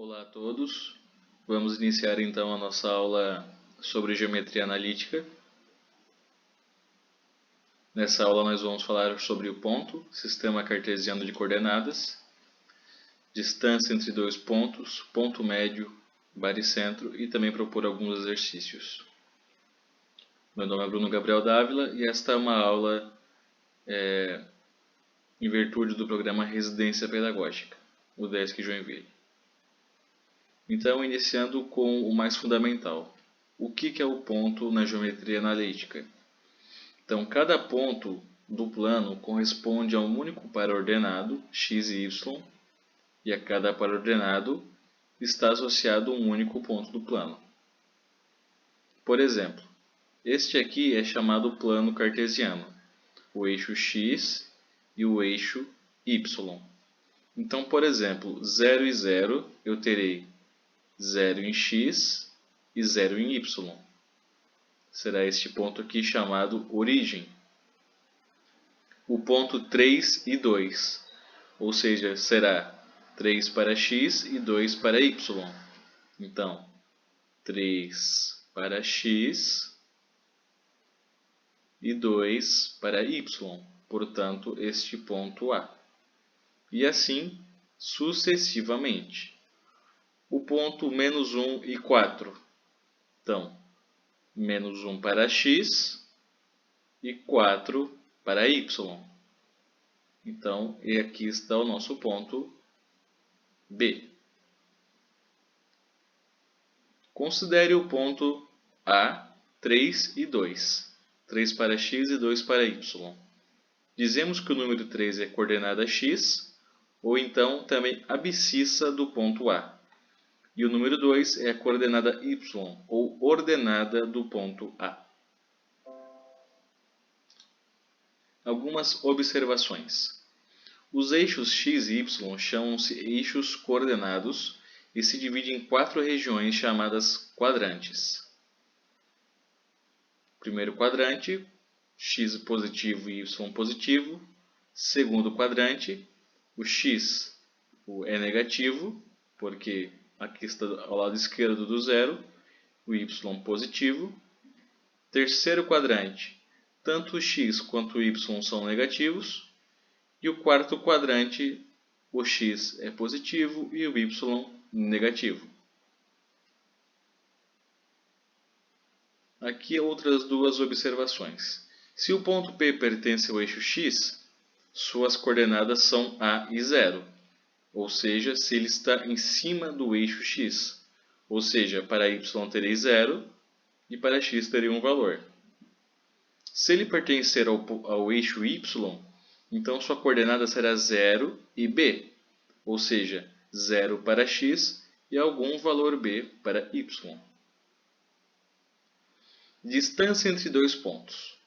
Olá a todos, vamos iniciar então a nossa aula sobre geometria analítica. Nessa aula nós vamos falar sobre o ponto, sistema cartesiano de coordenadas, distância entre dois pontos, ponto médio, baricentro e também propor alguns exercícios. Meu nome é Bruno Gabriel Dávila e esta é uma aula em virtude do programa Residência Pedagógica, o UDESC Joinville. Então, iniciando com o mais fundamental. O que é o ponto na geometria analítica? Então, cada ponto do plano corresponde a um único par ordenado, x e y, e a cada par ordenado está associado um único ponto do plano. Por exemplo, este aqui é chamado plano cartesiano, o eixo x e o eixo y. Então, por exemplo, 0 e 0 eu terei 0 em x e 0 em y. Será este ponto aqui chamado origem. O ponto 3 e 2, ou seja, será 3 para x e 2 para y. Então, 3 para x e 2 para y, portanto, este ponto A. E assim sucessivamente. O ponto menos 1 e 4. Então, menos 1 para x e 4 para y. Então, e aqui está o nosso ponto B. Considere o ponto A, 3 e 2. 3 para x e 2 para y. Dizemos que o número 3 é coordenada x, ou então também abscissa do ponto A. E o número 2 é a coordenada y, ou ordenada do ponto A. Algumas observações. Os eixos x e y chamam-se eixos coordenados e se dividem em 4 regiões chamadas quadrantes. Primeiro quadrante, x positivo e y positivo. Segundo quadrante, o x é negativo, porque aqui está ao lado esquerdo do zero, o y positivo. Terceiro quadrante, tanto o x quanto o y são negativos. E o quarto quadrante, o x é positivo e o y negativo. Aqui outras duas observações. Se o ponto P pertence ao eixo x, suas coordenadas são A e 0. Ou seja, se ele está em cima do eixo x. Ou seja, para y terei 0 e para x terei um valor. Se ele pertencer ao eixo y, então sua coordenada será 0 e b. Ou seja, 0 para x e algum valor b para y. Distância entre dois pontos.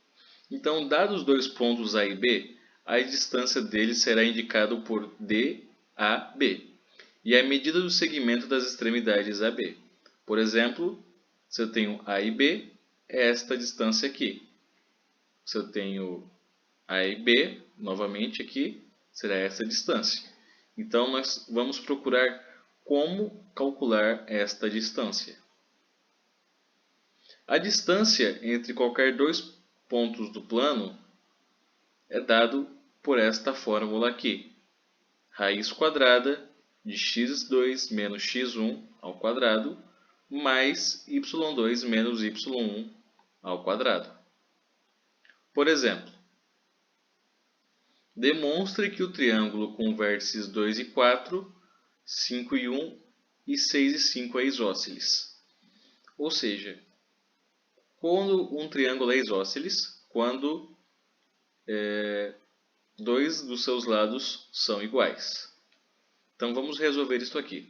Então, dados dois pontos A e B, a distância deles será indicada por DAB. E a medida do segmento das extremidades AB. Por exemplo, se eu tenho A e B, é esta distância aqui. Se eu tenho A e B, novamente aqui, será essa distância. Então, nós vamos procurar como calcular esta distância. A distância entre qualquer dois pontos do plano é dado por esta fórmula aqui. Raiz quadrada de x2 menos x1 ao quadrado mais y2 menos y1 ao quadrado. Por exemplo, demonstre que o triângulo com vértices 2 e 4, 5 e 1 e 6 e 5 é isósceles. Ou seja, quando um triângulo é isósceles, quando dois dos seus lados são iguais. Então vamos resolver isso aqui.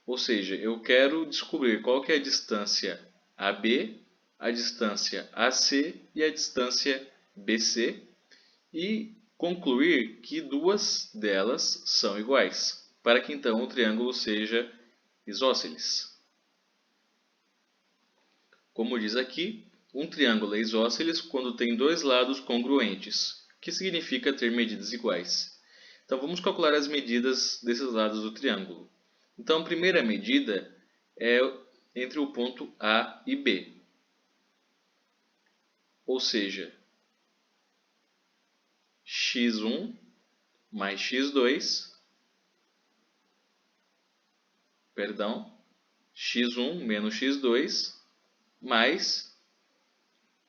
Ou seja, eu quero descobrir qual que é a distância AB, a distância AC e a distância BC e concluir que duas delas são iguais, para que então o triângulo seja isósceles. Como diz aqui, um triângulo é isósceles quando tem dois lados congruentes, que significa ter medidas iguais. Então vamos calcular as medidas desses lados do triângulo. Então, a primeira medida é entre o ponto A e B. Ou seja, x1 mais x2, x1 menos x2 mais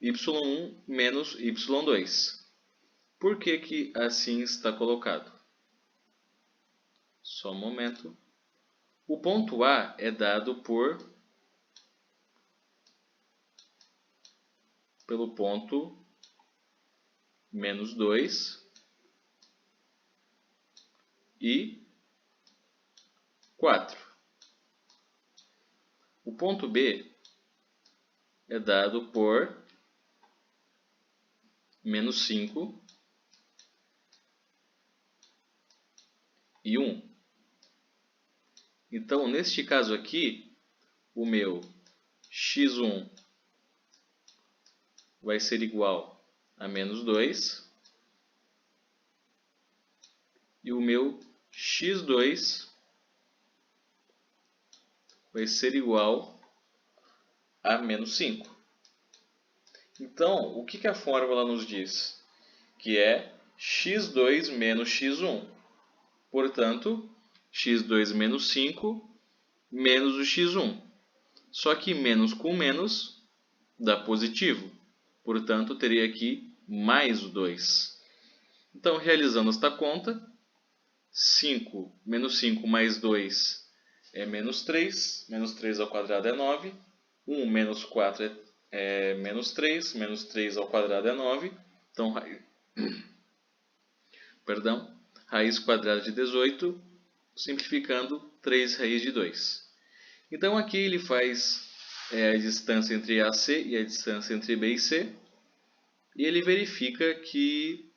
y1 menos y2. Por que assim está colocado? Só um momento. O ponto A é dado pelo ponto menos 2 e 4. O ponto B é dado por menos 5 e 1. Então, neste caso aqui, o meu x1 vai ser igual a menos 2 e o meu x2 vai ser igual a menos 5. Então, o que a fórmula nos diz? Que é x2 menos x1. Portanto, x2 menos 5 menos o x1. Só que menos com menos dá positivo. Portanto, teria aqui mais o 2. Então, realizando esta conta, 5 menos 5 mais 2 é menos 3. Menos 3 ao quadrado é 9. 1 menos 4 é menos 3. Menos 3 ao quadrado é 9. Então, raiz quadrada de 18, simplificando, 3 raiz de 2. Então, aqui ele faz a distância entre AC e a distância entre B e C. E ele verifica que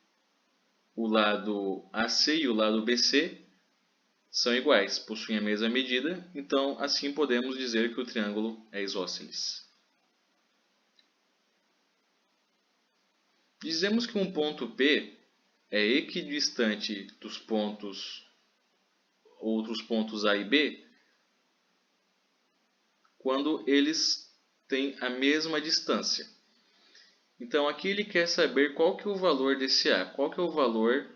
o lado AC e o lado BC são iguais, possuem a mesma medida. Então, assim podemos dizer que o triângulo é isósceles. Dizemos que um ponto P é equidistante dos outros pontos A e B quando eles têm a mesma distância. Então, aqui ele quer saber qual que é o valor desse A, qual que é o valor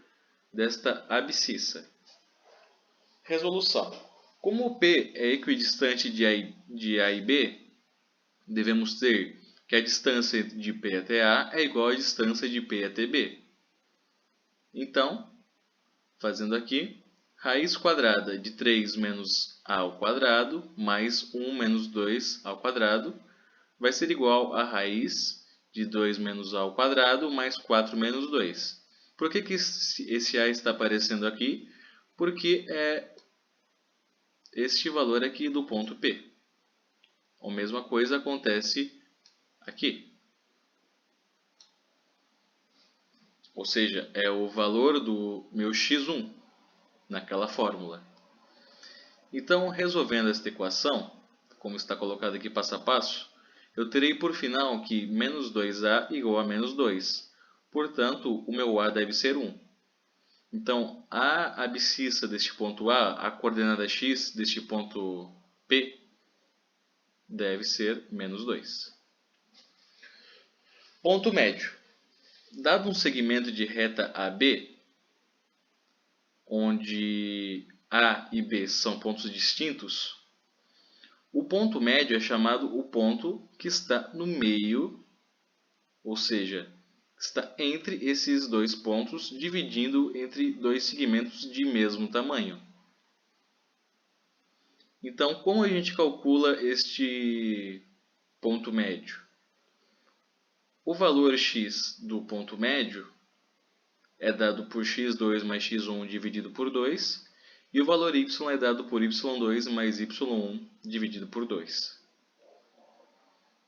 desta abscissa. Resolução. Como o P é equidistante de A e B, devemos ter que a distância de P até A é igual à distância de P até B. Então, fazendo aqui, raiz quadrada de 3 menos A ao quadrado mais 1 menos 2 ao quadrado vai ser igual a raiz de 2 menos A ao quadrado mais 4 menos 2. Por que esse A está aparecendo aqui? Porque é este valor aqui do ponto P. A mesma coisa acontece aqui. Ou seja, é o valor do meu x1 naquela fórmula. Então, resolvendo esta equação, como está colocado aqui passo a passo, eu terei por final que menos 2A igual a menos 2. Portanto, o meu A deve ser 1. Então, a abscissa deste ponto A, a coordenada x deste ponto P, deve ser menos 2. Ponto médio. Dado um segmento de reta AB, onde A e B são pontos distintos, o ponto médio é chamado o ponto que está no meio, ou seja, está entre esses dois pontos, dividindo entre dois segmentos de mesmo tamanho. Então, como a gente calcula este ponto médio? O valor x do ponto médio é dado por x2 mais x1 dividido por 2, e o valor y é dado por y2 mais y1 dividido por 2.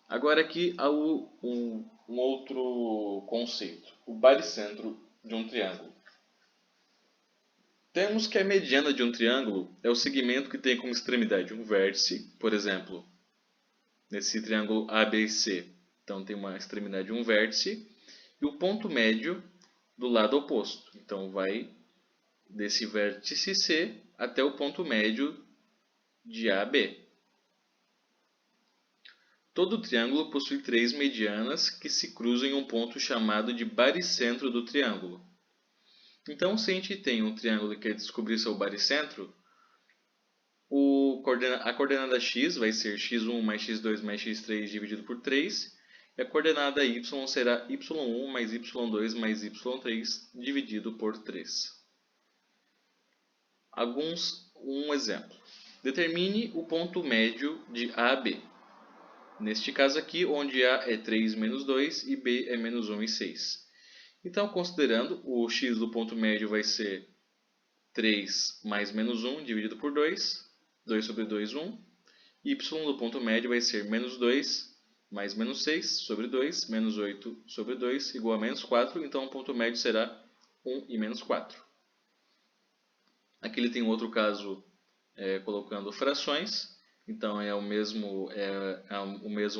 Agora aqui há um outro conceito, o baricentro de um triângulo. Temos que a mediana de um triângulo é o segmento que tem como extremidade um vértice, por exemplo, nesse triângulo ABC. Então tem uma extremidade um vértice, e o ponto médio do lado oposto. Então vai desse vértice C até o ponto médio de A a B. Todo triângulo possui três medianas que se cruzam em um ponto chamado de baricentro do triângulo. Então, se a gente tem um triângulo e quer descobrir seu baricentro, a coordenada x vai ser x1 mais x2 mais x3 dividido por 3, e a coordenada y será y1 mais y2 mais y3 dividido por 3. Um exemplo. Determine o ponto médio de A a B. Neste caso aqui, onde A é 3 menos 2 e B é menos 1 e 6. Então, considerando, o x do ponto médio vai ser 3 mais menos 1 dividido por 2, 2 sobre 2, 1. Y do ponto médio vai ser menos 2 mais menos 6 sobre 2, menos 8 sobre 2, igual a menos 4. Então, o ponto médio será 1 e menos 4. Aqui ele tem um outro caso colocando frações. Então, é o mesmo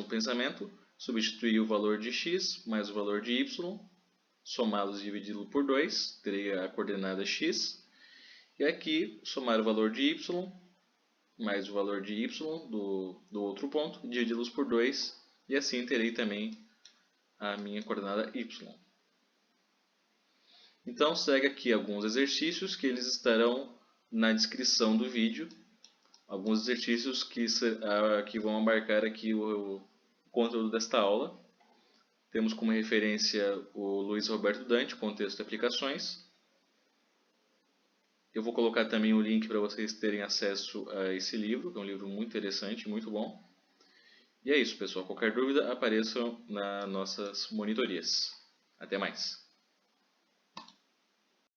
pensamento. Substituir o valor de x mais o valor de y, somá-los e dividi-lo por 2, teria a coordenada x. E aqui, somar o valor de y mais o valor de y do outro ponto, dividi-los por 2, e assim terei também a minha coordenada y. Então, segue aqui alguns exercícios que eles estarão na descrição do vídeo. Alguns exercícios que vão abarcar aqui o conteúdo desta aula. Temos como referência o Luiz Roberto Dante, Contexto e Aplicações. Eu vou colocar também o link para vocês terem acesso a esse livro, que é um livro muito interessante, muito bom. E é isso, pessoal. Qualquer dúvida, apareçam nas nossas monitorias. Até mais!